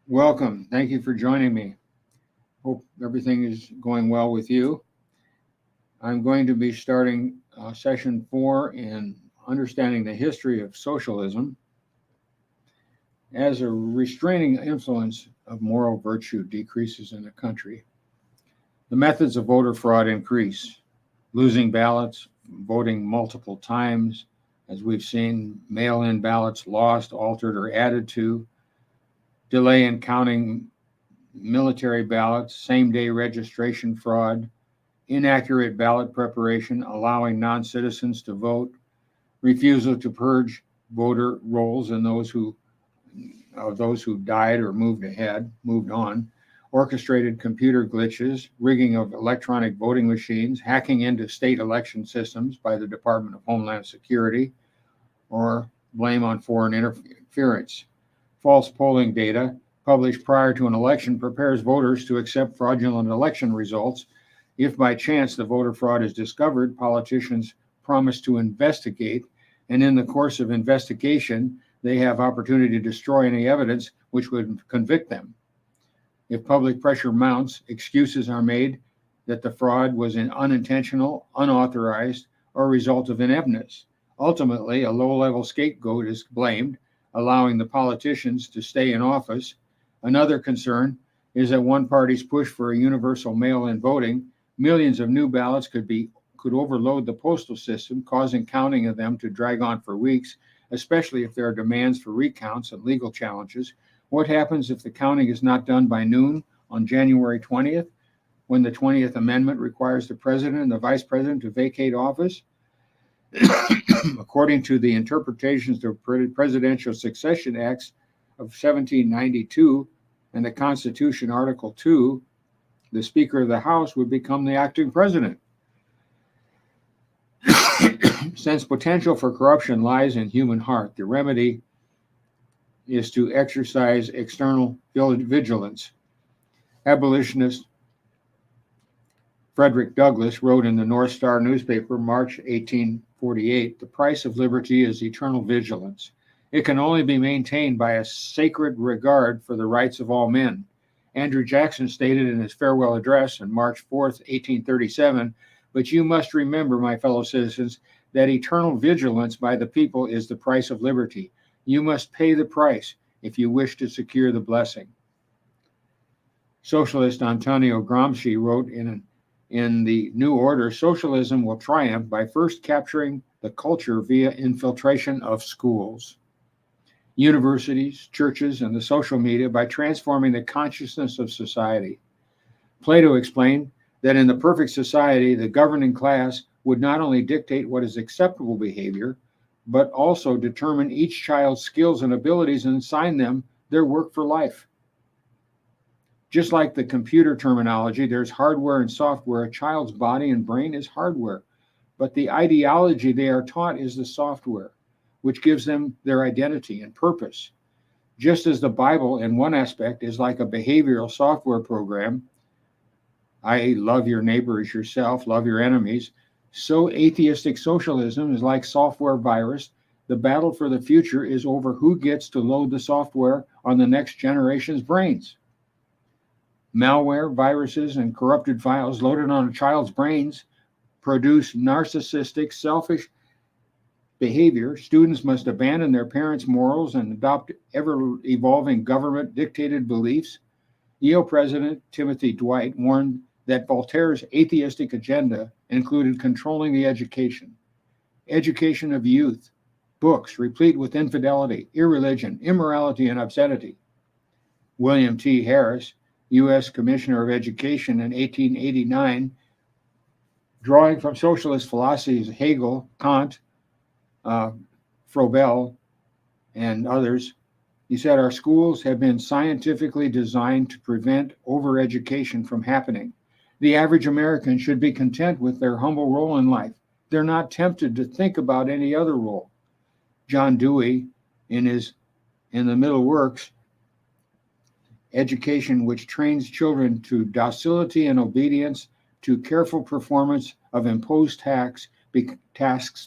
Welcome. Thank you for joining me. Hope everything is going well with you. I'm going to be starting session 4 in understanding the history of socialism as a restraining influence of moral virtue decreases in a country. The methods of voter fraud increase, losing ballots, voting multiple times, as we've seen, mail-in ballots lost, altered, or added to, delay in counting military ballots, same-day registration fraud, inaccurate ballot preparation, allowing non-citizens to vote, refusal to purge voter rolls and those who died or moved on, orchestrated computer glitches, rigging of electronic voting machines, hacking into state election systems by the Department of Homeland Security, or blame on foreign interference. False polling data published prior to an election prepares voters to accept fraudulent election results. If by chance the voter fraud is discovered, politicians promise to investigate, and in the course of investigation, they have opportunity to destroy any evidence which would convict them. If public pressure mounts, excuses are made that the fraud was unintentional, unauthorized, or a result of ineptness. Ultimately, a low-level scapegoat is blamed, allowing the politicians to stay in office. Another concern is that one party's push for a universal mail-in voting, millions of new ballots could overload the postal system, causing counting of them to drag on for weeks, especially if there are demands for recounts and legal challenges. What happens if the counting is not done by noon on January 20th, when the 20th Amendment requires the president and the vice president to vacate office? According to the interpretations of Presidential Succession Acts of 1792 and the Constitution, Article 2, the Speaker of the House would become the acting president. Since potential for corruption lies in human heart, the remedy is to exercise external vigilance. Abolitionist Frederick Douglass wrote in the North Star newspaper, March 1848, "The price of liberty is eternal vigilance. It can only be maintained by a sacred regard for the rights of all men." Andrew Jackson stated in his farewell address on March 4th, 1837, "But you must remember, my fellow citizens, that eternal vigilance by the people is the price of liberty. You must pay the price if you wish to secure the blessing." Socialist Antonio Gramsci wrote in the New Order, "Socialism will triumph by first capturing the culture via infiltration of schools, universities, churches, and the social media by transforming the consciousness of society." Plato explained that in the perfect society, the governing class would not only dictate what is acceptable behavior, but also determine each child's skills and abilities and assign them their work for life. Just like the computer terminology, there's hardware and software. A child's body and brain is hardware, but the ideology they are taught is the software, which gives them their identity and purpose. Just as the Bible, in one aspect, is like a behavioral software program, i.e., love your neighbor as yourself, love your enemies, so atheistic socialism is like software virus. The battle for the future is over who gets to load the software on the next generation's brains. Malware, viruses, and corrupted files loaded on a child's brains produce narcissistic, selfish behavior. Students must abandon their parents' morals and adopt ever-evolving government-dictated beliefs. Yale President Timothy Dwight warned that Voltaire's atheistic agenda included controlling the education of youth, books replete with infidelity, irreligion, immorality, and obscenity. William T. Harris, U.S. Commissioner of Education in 1889, drawing from socialist philosophies Hegel, Kant, Froebel, and others, he said, "Our schools have been scientifically designed to prevent overeducation from happening. The average American should be content with their humble role in life. They're not tempted to think about any other role." John Dewey, in the Middle Works, education which trains children to docility and obedience, to careful performance of imposed tasks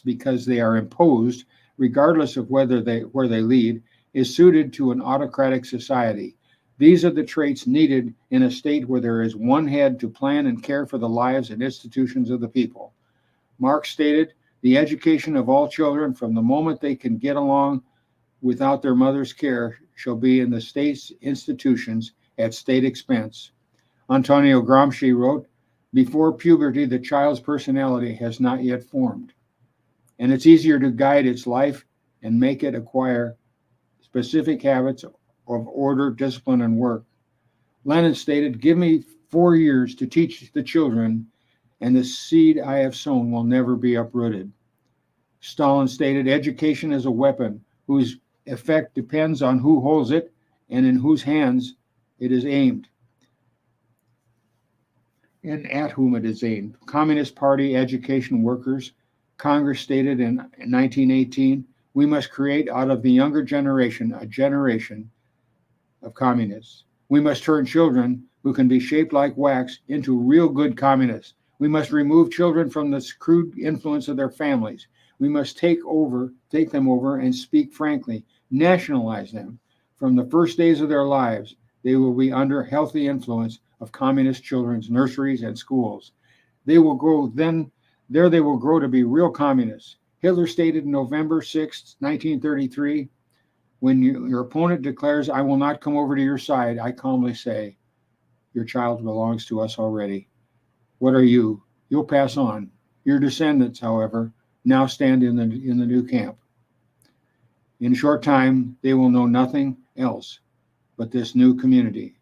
because they are imposed, regardless of where they lead, is suited to an autocratic society. These are the traits needed in a state where there is one head to plan and care for the lives and institutions of the people. Marx stated, the education of all children from the moment they can get along without their mother's care shall be in the state's institutions at state expense. Antonio Gramsci wrote, before puberty, the child's personality has not yet formed, and it's easier to guide its life and make it acquire specific habits of order, discipline, and work. Lenin stated, give me 4 years to teach the children, and the seed I have sown will never be uprooted. Stalin stated, education is a weapon whose effect depends on who holds it and in whose hands it is aimed, and at whom it is aimed. Communist Party education workers, Congress stated in 1918, we must create out of the younger generation a generation of communists. We must turn children who can be shaped like wax into real good communists. We must remove children from the crude influence of their families. We must take them over and speak frankly, nationalize them. From the first days of their lives, they will be under healthy influence of communist children's nurseries and schools. They will grow to be real communists. Hitler stated in November 6, 1933, when your opponent declares, I will not come over to your side, I calmly say, your child belongs to us already. What are you? You'll pass on. Your descendants, however, now stand in the new camp. In a short time, they will know nothing else but this new community.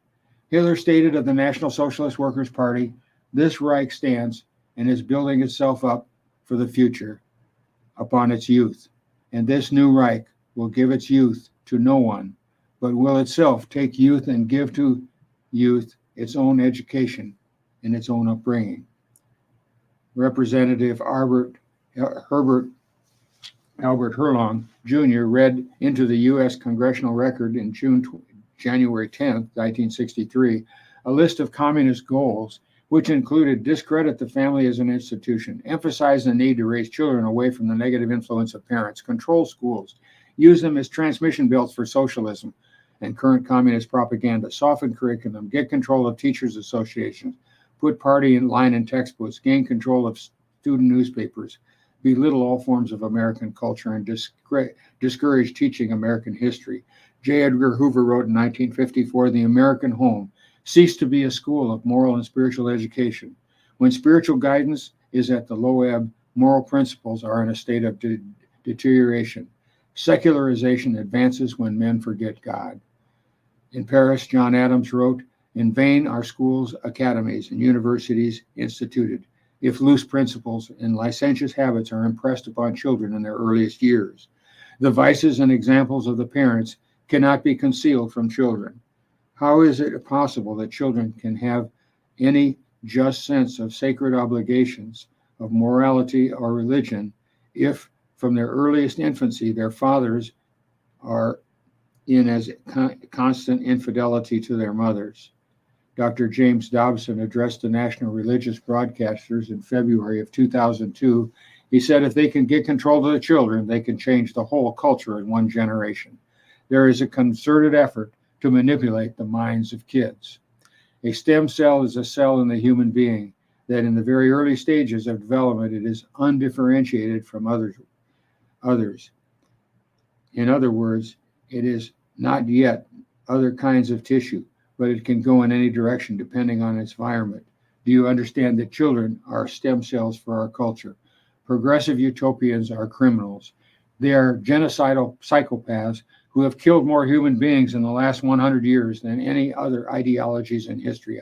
Hitler stated of the National Socialist Workers' Party, this Reich stands and is building itself up for the future upon its youth. And this new Reich will give its youth to no one, but will itself take youth and give to youth its own education and its own upbringing. Representative Albert Herlong Jr. read into the U.S. Congressional Record in January 10, 1963, a list of communist goals, which included discredit the family as an institution, emphasize the need to raise children away from the negative influence of parents, control schools, use them as transmission belts for socialism and current communist propaganda, soften curriculum, get control of teachers' associations, put party in line in textbooks, gain control of student newspapers, belittle all forms of American culture, and discourage teaching American history. J. Edgar Hoover wrote in 1954, the American home ceased to be a school of moral and spiritual education. When spiritual guidance is at the low ebb, moral principles are in a state of deterioration. Secularization advances when men forget God. In Paris, John Adams wrote, in vain are schools, academies, and universities instituted, if loose principles and licentious habits are impressed upon children in their earliest years. The vices and examples of the parents cannot be concealed from children. How is it possible that children can have any just sense of sacred obligations, of morality or religion, if from their earliest infancy their fathers are in as constant infidelity to their mothers? Dr. James Dobson addressed the national religious broadcasters in February of 2002. He said, if they can get control of the children, they can change the whole culture in one generation. There is a concerted effort to manipulate the minds of kids. A stem cell is a cell in the human being that in the very early stages of development, it is undifferentiated from others. In other words, it is not yet other kinds of tissue, but it can go in any direction depending on its environment. Do you understand that children are stem cells for our culture? Progressive utopians are criminals. They are genocidal psychopaths who have killed more human beings in the last 100 years than any other ideologies in history.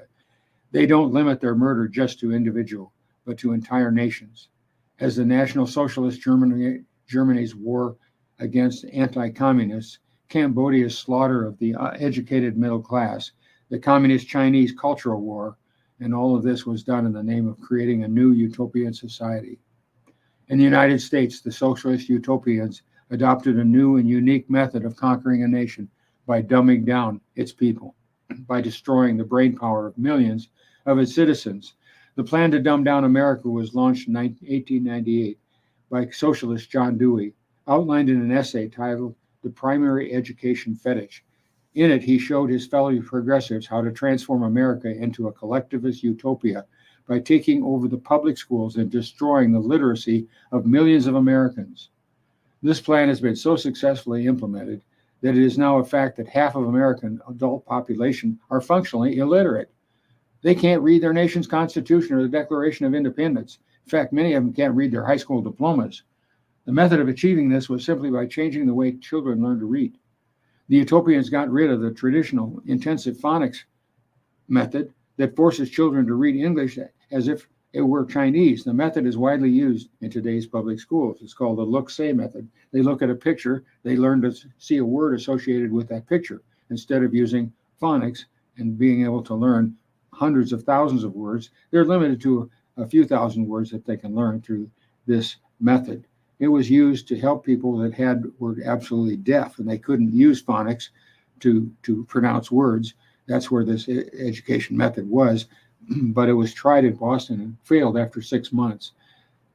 They don't limit their murder just to individuals, but to entire nations. As the National Socialist Germany's war against anti-communists, Cambodia's slaughter of the educated middle class, the Communist Chinese cultural war, and all of this was done in the name of creating a new utopian society. In the United States, the socialist utopians adopted a new and unique method of conquering a nation by dumbing down its people, by destroying the brainpower of millions of its citizens. The plan to dumb down America was launched in 1898 by socialist John Dewey, outlined in an essay titled The Primary Education Fetish. In it, he showed his fellow progressives how to transform America into a collectivist utopia by taking over the public schools and destroying the literacy of millions of Americans. This plan has been so successfully implemented that it is now a fact that half of American adult population are functionally illiterate. They can't read their nation's constitution or the Declaration of Independence. In fact, many of them can't read their high school diplomas. The method of achieving this was simply by changing the way children learn to read. The utopians got rid of the traditional intensive phonics method that forces children to read English as if it were Chinese. The method is widely used in today's public schools. It's called the look-say method. They look at a picture, they learn to see a word associated with that picture instead of using phonics and being able to learn hundreds of thousands of words. They're limited to a few thousand words that they can learn through this method. It was used to help people that were absolutely deaf and they couldn't use phonics to pronounce words. That's where this education method was, but it was tried in Boston and failed after 6 months.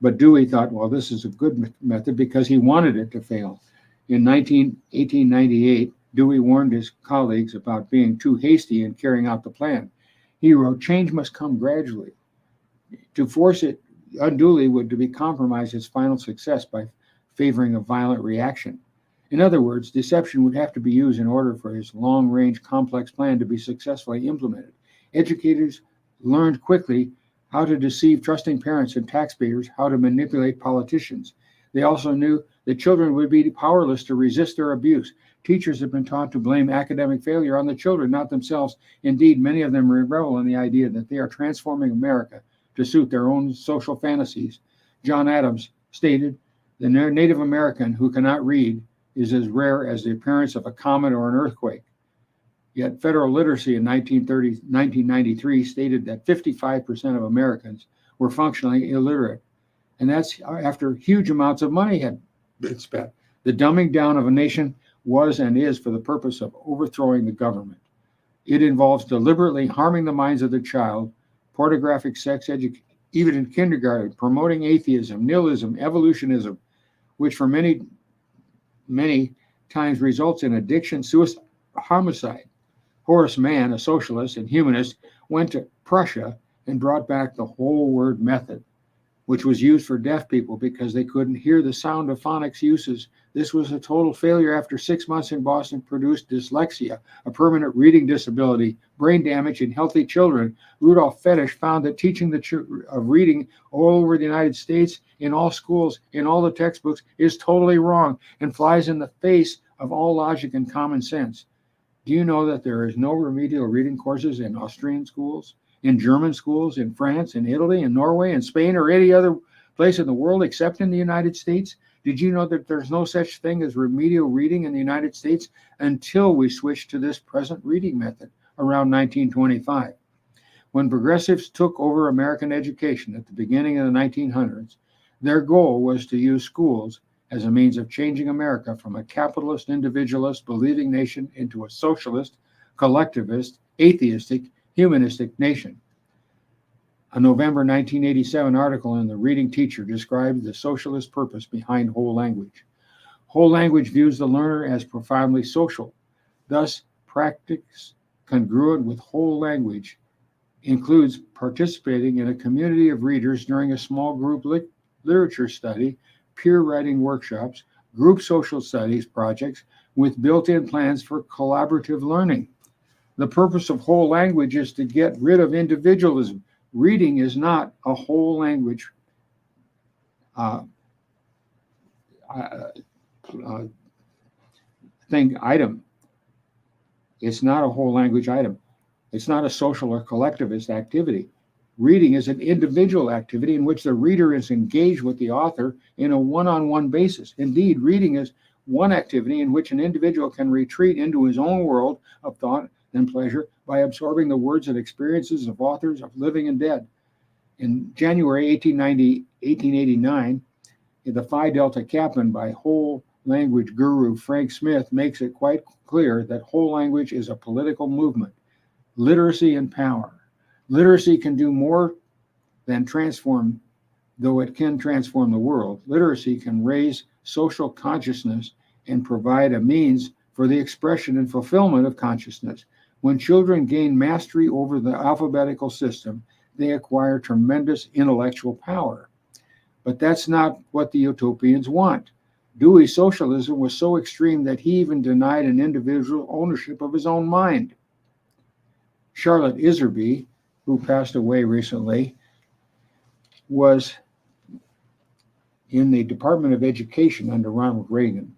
But Dewey thought, well, this is a good method because he wanted it to fail. In 1898, Dewey warned his colleagues about being too hasty in carrying out the plan. He wrote, "Change must come gradually. To force it unduly would to be compromise its final success by favoring a violent reaction." In other words, deception would have to be used in order for his long-range complex plan to be successfully implemented. Educators learned quickly how to deceive trusting parents and taxpayers, how to manipulate politicians. They also knew that children would be powerless to resist their abuse. Teachers have been taught to blame academic failure on the children, not themselves. Indeed, many of them revel in the idea that they are transforming America to suit their own social fantasies. John Adams stated, "The Native American who cannot read is as rare as the appearance of a comet or an earthquake." Yet federal literacy in 1993 stated that 55% of Americans were functionally illiterate. And that's after huge amounts of money had been spent. The dumbing down of a nation was and is for the purpose of overthrowing the government. It involves deliberately harming the minds of the child, pornographic sex education, even in kindergarten, promoting atheism, nihilism, evolutionism, which for many times results in addiction, suicide, homicide. Horace Mann, a socialist and humanist, went to Prussia and brought back the whole word method, which was used for deaf people because they couldn't hear the sound of phonics uses. This was a total failure. After 6 months in Boston, produced dyslexia, a permanent reading disability, brain damage in healthy children. Rudolf Fetish found that teaching of reading all over the United States, in all schools, in all the textbooks, is totally wrong and flies in the face of all logic and common sense. Do you know that there is no remedial reading courses in Austrian schools, in German schools, in France, in Italy, in Norway, in Spain, or any other place in the world except in the United States? Did you know that there's no such thing as remedial reading in the United States until we switched to this present reading method around 1925? When progressives took over American education at the beginning of the 1900s, their goal was to use schools as a means of changing America from a capitalist, individualist, believing nation into a socialist, collectivist, atheistic, humanistic nation. A November 1987 article in the Reading Teacher described the socialist purpose behind whole language. Whole language views the learner as profoundly social. Thus, practice congruent with whole language includes participating in a community of readers during a small group literature study, peer writing workshops, group social studies projects with built-in plans for collaborative learning. The purpose of whole language is to get rid of individualism. Reading is not a whole language item. It's not a whole language item. It's not a social or collectivist activity. Reading is an individual activity in which the reader is engaged with the author in a one-on-one basis. Indeed, reading is one activity in which an individual can retreat into his own world of thought and pleasure by absorbing the words and experiences of authors of living and dead. In January 1889, the Phi Delta Kaplan by whole language guru Frank Smith makes it quite clear that whole language is a political movement. Literacy and power. Literacy can do more than transform, though it can transform the world. Literacy can raise social consciousness and provide a means for the expression and fulfillment of consciousness. When children gain mastery over the alphabetical system, they acquire tremendous intellectual power. But that's not what the utopians want. Dewey's socialism was so extreme that he even denied an individual ownership of his own mind. Charlotte Iserby, who passed away recently, was in the Department of Education under Ronald Reagan.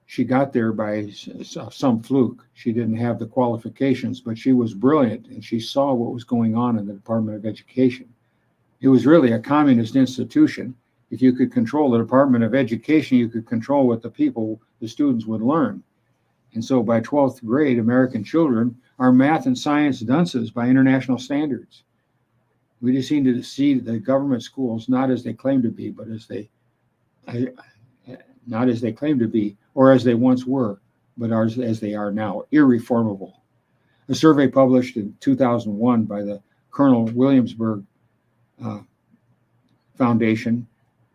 She got there by some fluke. She didn't have the qualifications, but she was brilliant, and she saw what was going on in the Department of Education. It was really a communist institution. If you could control the Department of Education, you could control what the students would learn. And so by 12th grade, American children are math and science dunces by international standards. We just need to see the government schools not as they claim to be, but not as they claim to be, or as they once were, but as they are now, irreformable. A survey published in 2001 by the Colonel Williamsburg Foundation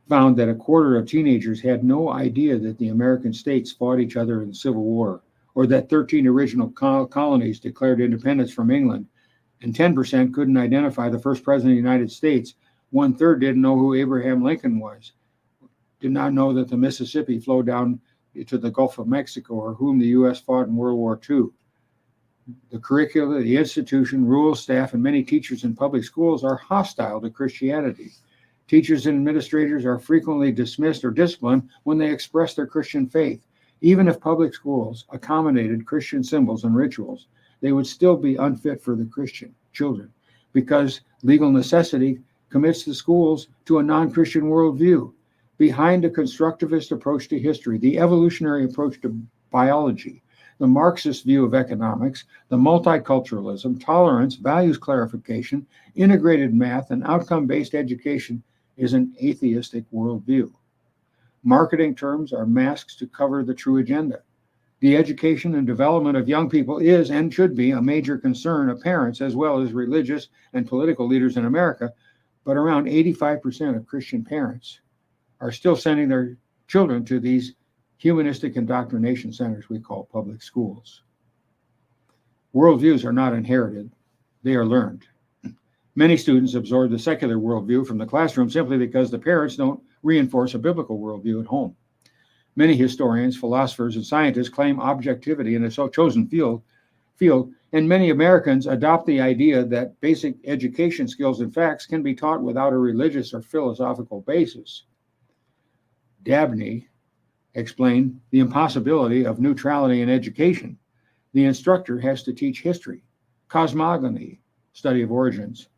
found that a quarter of teenagers had no idea that the American states fought each other in the Civil War, or that 13 original colonies declared independence from England, and 10% couldn't identify the first president of the United States. 1/3 didn't know who Abraham Lincoln was, did not know that the Mississippi flowed down to the Gulf of Mexico, or whom the U.S. fought in World War II. The curricula, the institution, rules, staff, and many teachers in public schools are hostile to Christianity. Teachers and administrators are frequently dismissed or disciplined when they express their Christian faith. Even if public schools accommodated Christian symbols and rituals, they would still be unfit for the Christian children, because legal necessity commits the schools to a non-Christian worldview. Behind a constructivist approach to history, the evolutionary approach to biology, the Marxist view of economics, the multiculturalism, tolerance, values clarification, integrated math, and outcome-based education is an atheistic worldview. Marketing terms are masks to cover the true agenda. The education and development of young people is and should be a major concern of parents as well as religious and political leaders in America, but around 85% of Christian parents are still sending their children to these humanistic indoctrination centers we call public schools. Worldviews are not inherited, they are learned. Many students absorb the secular worldview from the classroom simply because the parents don't reinforce a biblical worldview at home. Many historians, philosophers, and scientists claim objectivity in a chosen field, and many Americans adopt the idea that basic education skills and facts can be taught without a religious or philosophical basis. Dabney explained the impossibility of neutrality in education. The instructor has to teach history, cosmogony, study of origins,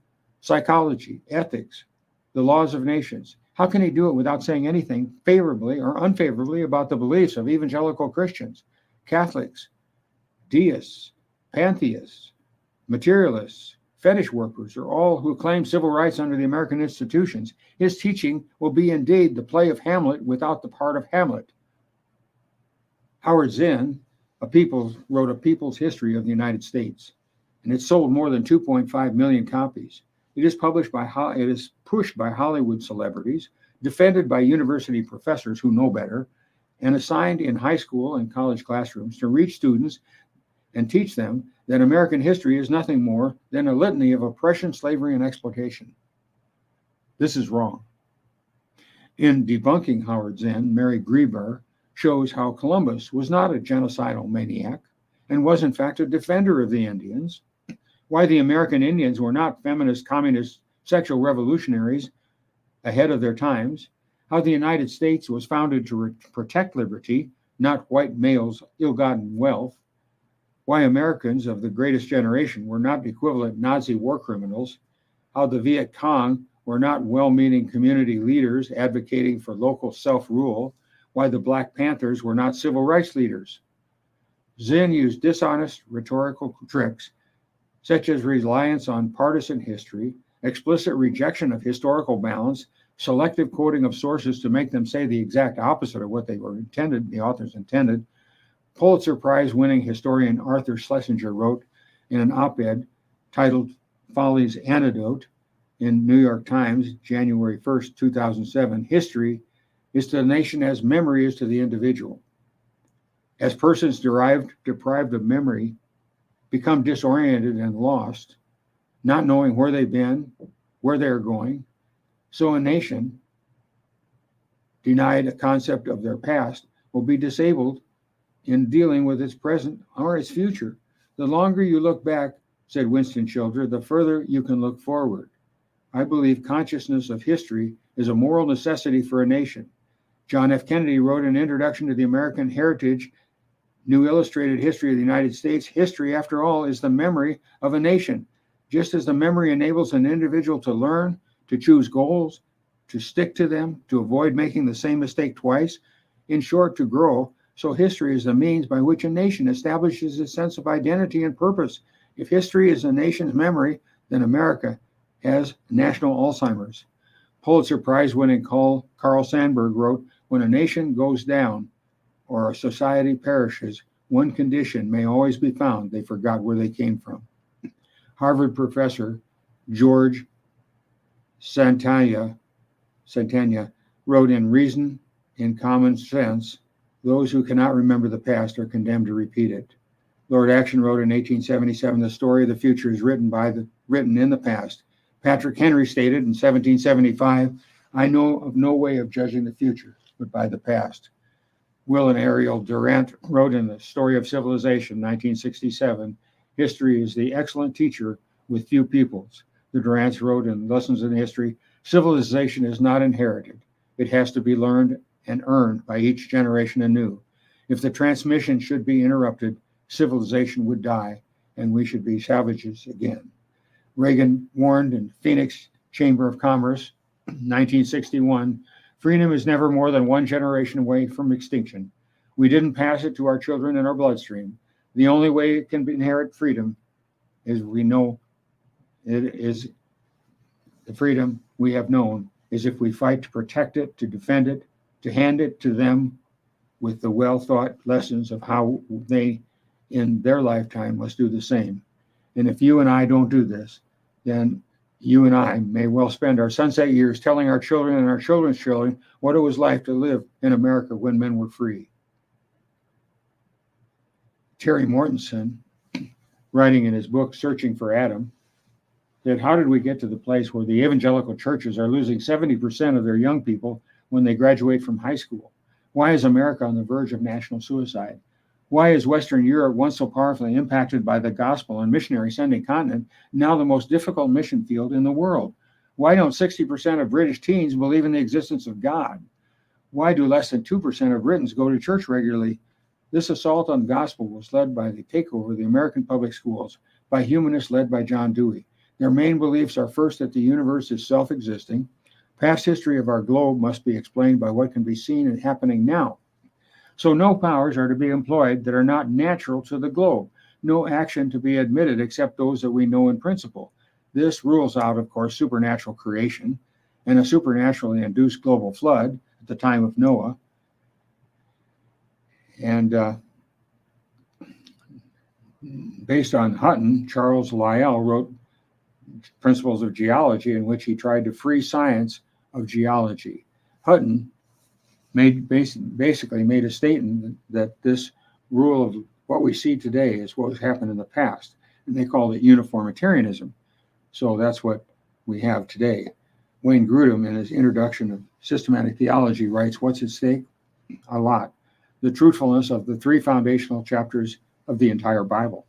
psychology, ethics, the laws of nations. How can he do it without saying anything favorably or unfavorably about the beliefs of evangelical Christians, Catholics, deists, pantheists, materialists, fetish workers, or all who claim civil rights under the American institutions? His teaching will be indeed the play of Hamlet without the part of Hamlet. Howard Zinn wrote a people's history of the United States, and it sold more than 2.5 million copies. It is pushed by Hollywood celebrities, defended by university professors who know better, and assigned in high school and college classrooms to reach students and teach them that American history is nothing more than a litany of oppression, slavery, and exploitation. This is wrong. In debunking Howard Zinn, Mary Grieber shows how Columbus was not a genocidal maniac and was in fact a defender of the Indians, why the American Indians were not feminist, communist, sexual revolutionaries ahead of their times, how the United States was founded to protect liberty, not white males' ill-gotten wealth, why Americans of the greatest generation were not equivalent Nazi war criminals, how the Viet Cong were not well-meaning community leaders advocating for local self-rule, why the Black Panthers were not civil rights leaders. Zinn used dishonest rhetorical tricks such as reliance on partisan history, explicit rejection of historical balance, selective quoting of sources to make them say the exact opposite of what the authors intended. Pulitzer Prize-winning historian Arthur Schlesinger wrote in an op-ed titled Folly's Antidote in New York Times, January 1st, 2007, history is to the nation as memory is to the individual. As persons deprived of memory become disoriented and lost, not knowing where they've been, where they're going, so a nation denied a concept of their past will be disabled in dealing with its present or its future. The longer you look back, said Winston Churchill, the further you can look forward. I believe consciousness of history is a moral necessity for a nation. John F. Kennedy wrote an introduction to the American Heritage, New Illustrated History of the United States. History, after all, is the memory of a nation. Just as the memory enables an individual to learn, to choose goals, to stick to them, to avoid making the same mistake twice, in short, to grow, so history is the means by which a nation establishes its sense of identity and purpose. If history is a nation's memory, then America has national Alzheimer's. Pulitzer Prize winning Carl Sandburg wrote, "When a nation goes down or a society perishes, one condition may always be found: they forgot where they came from." Harvard professor George Santayana wrote in Reason in Common Sense, "Those who cannot remember the past are condemned to repeat it." Lord Acton wrote in 1877, "The story of the future is written in the past." Patrick Henry stated in 1775, "I know of no way of judging the future but by the past." Will and Ariel Durant wrote in The Story of Civilization, 1967, "History is the excellent teacher with few pupils." The Durants wrote in Lessons in History, "Civilization is not inherited. It has to be learned and earned by each generation anew. If the transmission should be interrupted, civilization would die, and we should be savages again." Reagan warned in Phoenix Chamber of Commerce, 1961, "Freedom is never more than one generation away from extinction. We didn't pass it to our children in our bloodstream. The only way it can inherit freedom is we know it is the freedom we have known is if we fight to protect it, to defend it, to hand it to them with the well-thought lessons of how they, in their lifetime, must do the same. And if you and I don't do this, then you and I may well spend our sunset years telling our children and our children's children what it was like to live in America when men were free." Terry Mortensen, writing in his book, Searching for Adam, said, "How did we get to the place where the evangelical churches are losing 70% of their young people when they graduate from high school? Why is America on the verge of national suicide? Why is Western Europe, once so powerfully impacted by the gospel and missionary sending continent, now the most difficult mission field in the world? Why don't 60% of British teens believe in the existence of God? Why do less than 2% of Britons go to church regularly? This assault on the gospel was led by the takeover of the American public schools by humanists led by John Dewey. Their main beliefs are, first, that the universe is self-existing. Past history of our globe must be explained by what can be seen and happening now. So no powers are to be employed that are not natural to the globe. No action to be admitted except those that we know in principle. This rules out, of course, supernatural creation and a supernaturally induced global flood at the time of Noah. And based on Hutton, Charles Lyell wrote Principles of Geology, in which he tried to free science of geology. Hutton basically made a statement that this rule of what we see today is what happened in the past, and they called it uniformitarianism. So that's what we have today. Wayne Grudem, in his introduction of systematic theology, writes, "What's at stake? A lot. The truthfulness of the three foundational chapters of the entire Bible.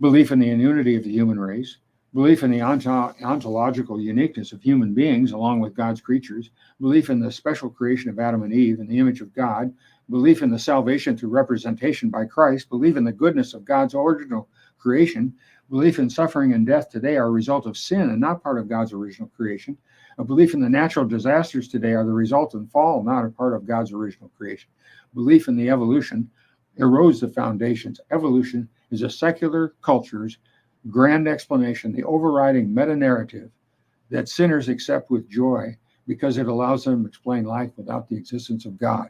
Belief in the unity of the human race, belief in the ontological uniqueness of human beings along with God's creatures, belief in the special creation of Adam and Eve in the image of God, belief in the salvation through representation by Christ, belief in the goodness of God's original creation, belief in suffering and death today are a result of sin and not part of God's original creation. A belief in the natural disasters today are the result of fall, not a part of God's original creation. Belief in the evolution erodes the foundations. Evolution is a secular culture's grand explanation, the overriding meta-narrative that sinners accept with joy because it allows them to explain life without the existence of God.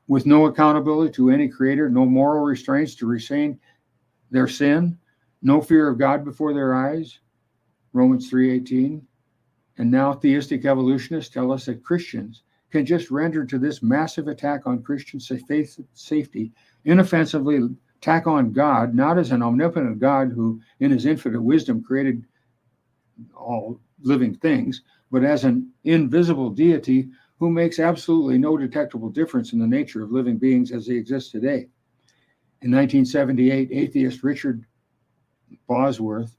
With no accountability to any creator, no moral restraints to restrain their sin, no fear of God before their eyes." Romans 3:18. And now theistic evolutionists tell us that Christians can just render to this massive attack on Christian safety inoffensively tack on God, not as an omnipotent God who, in his infinite wisdom, created all living things, but as an invisible deity who makes absolutely no detectable difference in the nature of living beings as they exist today. In 1978, atheist Richard Bosworth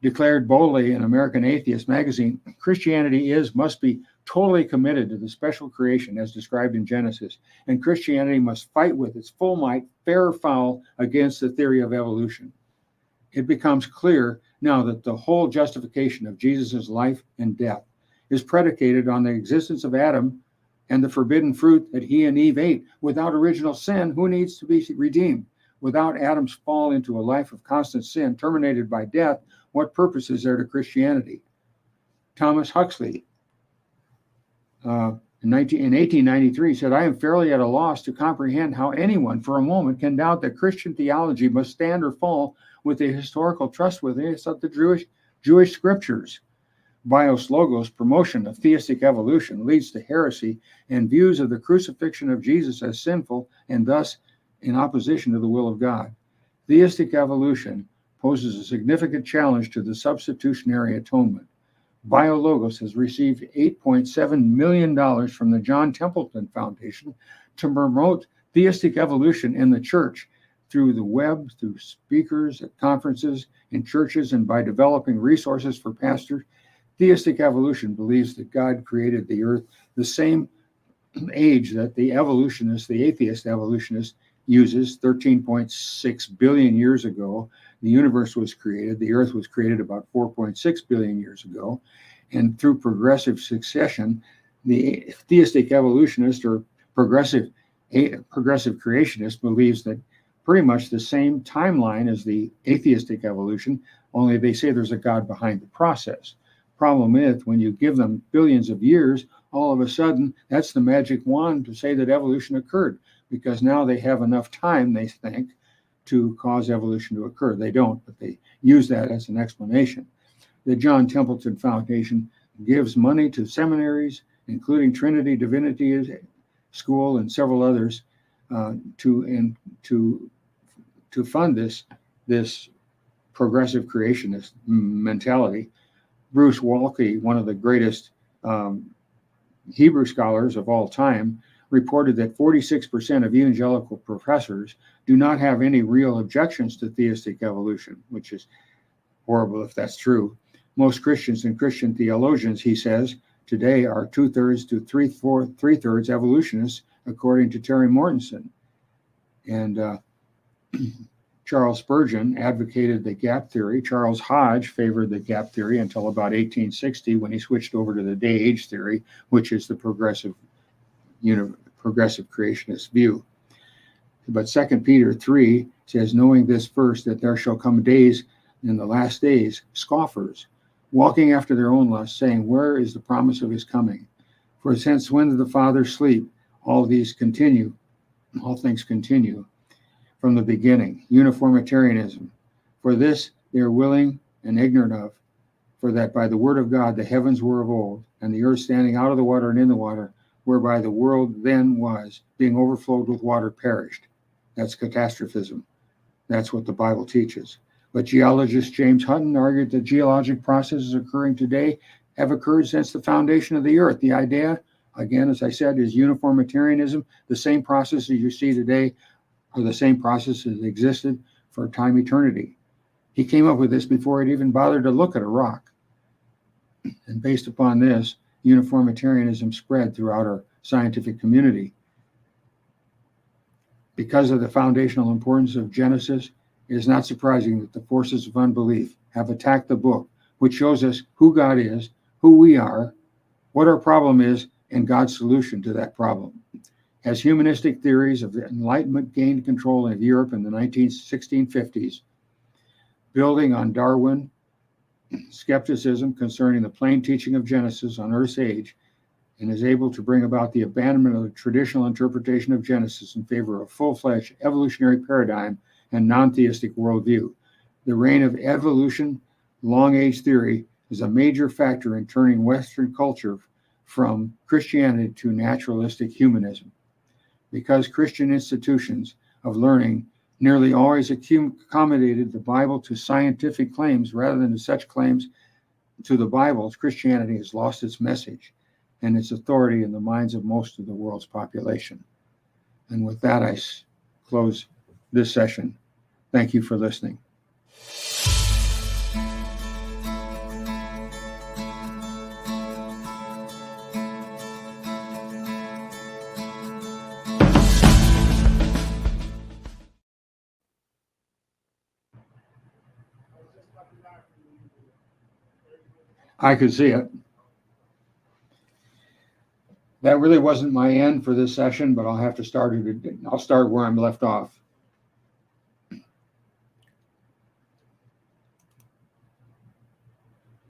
declared boldly in American Atheist magazine, Christianity must be totally committed to the special creation as described in Genesis, and Christianity must fight with its full might, fair or foul, against the theory of evolution. It becomes clear now that the whole justification of Jesus' life and death is predicated on the existence of Adam and the forbidden fruit that he and Eve ate. Without original sin, who needs to be redeemed? Without Adam's fall into a life of constant sin, terminated by death, what purpose is there to Christianity? Thomas Huxley, in 1893, said, I am fairly at a loss to comprehend how anyone for a moment can doubt that Christian theology must stand or fall with the historical trustworthiness of the Jewish scriptures. Bios Logos' promotion of theistic evolution leads to heresy and views of the crucifixion of Jesus as sinful and thus in opposition to the will of God. Theistic evolution poses a significant challenge to the substitutionary atonement. BioLogos has received $8.7 million from the John Templeton Foundation to promote theistic evolution in the church through the web, through speakers at conferences, in churches, and by developing resources for pastors. Theistic evolution believes that God created the earth the same age that the atheist evolutionist uses, 13.6 billion years ago. The universe was created. The earth was created about 4.6 billion years ago. And through progressive succession, the theistic evolutionist or progressive creationist believes that pretty much the same timeline as the atheistic evolution, only they say there's a God behind the process. Problem is, when you give them billions of years, all of a sudden, that's the magic wand to say that evolution occurred, because now they have enough time, they think, to cause evolution to occur. They don't, but they use that as an explanation. The John Templeton Foundation gives money to seminaries, including Trinity Divinity School and several others, to fund this progressive creationist mentality. Bruce Waltke, one of the greatest Hebrew scholars of all time, reported that 46% of evangelical professors do not have any real objections to theistic evolution, which is horrible if that's true. Most Christians and Christian theologians, he says, today are 2/3 to 3/4 evolutionists, according to Terry Mortensen. And Charles Spurgeon advocated the gap theory. Charles Hodge favored the gap theory until about 1860, when he switched over to the day-age theory, which is the progressive creationist view. But 2 Peter 3 says, knowing this first, that there shall come days in the last days, scoffers, walking after their own lusts, saying, where is the promise of his coming? For since when did the fathers sleep? All things continue from the beginning. Uniformitarianism. For this they are willing and ignorant of, for that by the word of God the heavens were of old, and the earth standing out of the water and in the water, whereby the world then was, being overflowed with water, perished. That's catastrophism. That's what the Bible teaches. But geologist James Hutton argued that geologic processes occurring today have occurred since the foundation of the earth. The idea, again, as I said, is uniformitarianism. The same processes you see today are the same processes that existed for time eternity. He came up with this before he'd even bothered to look at a rock. And based upon this, uniformitarianism spread throughout our scientific community. Because of the foundational importance of Genesis, it is not surprising that the forces of unbelief have attacked the book, which shows us who God is, who we are, what our problem is, and God's solution to that problem. As humanistic theories of the Enlightenment gained control of Europe in the 1650s, building on Darwin, skepticism concerning the plain teaching of Genesis on Earth's age, and is able to bring about the abandonment of the traditional interpretation of Genesis in favor of full-fledged evolutionary paradigm and non-theistic worldview. The reign of evolution, long-age theory, is a major factor in turning Western culture from Christianity to naturalistic humanism. Because Christian institutions of learning nearly always accommodated the Bible to scientific claims rather than to such claims to the Bible, Christianity has lost its message and its authority in the minds of most of the world's population. And with that, I close this session. Thank you for listening. I could see it. That really wasn't my end for this session, but I'll have to start it. I'll start where I'm left off.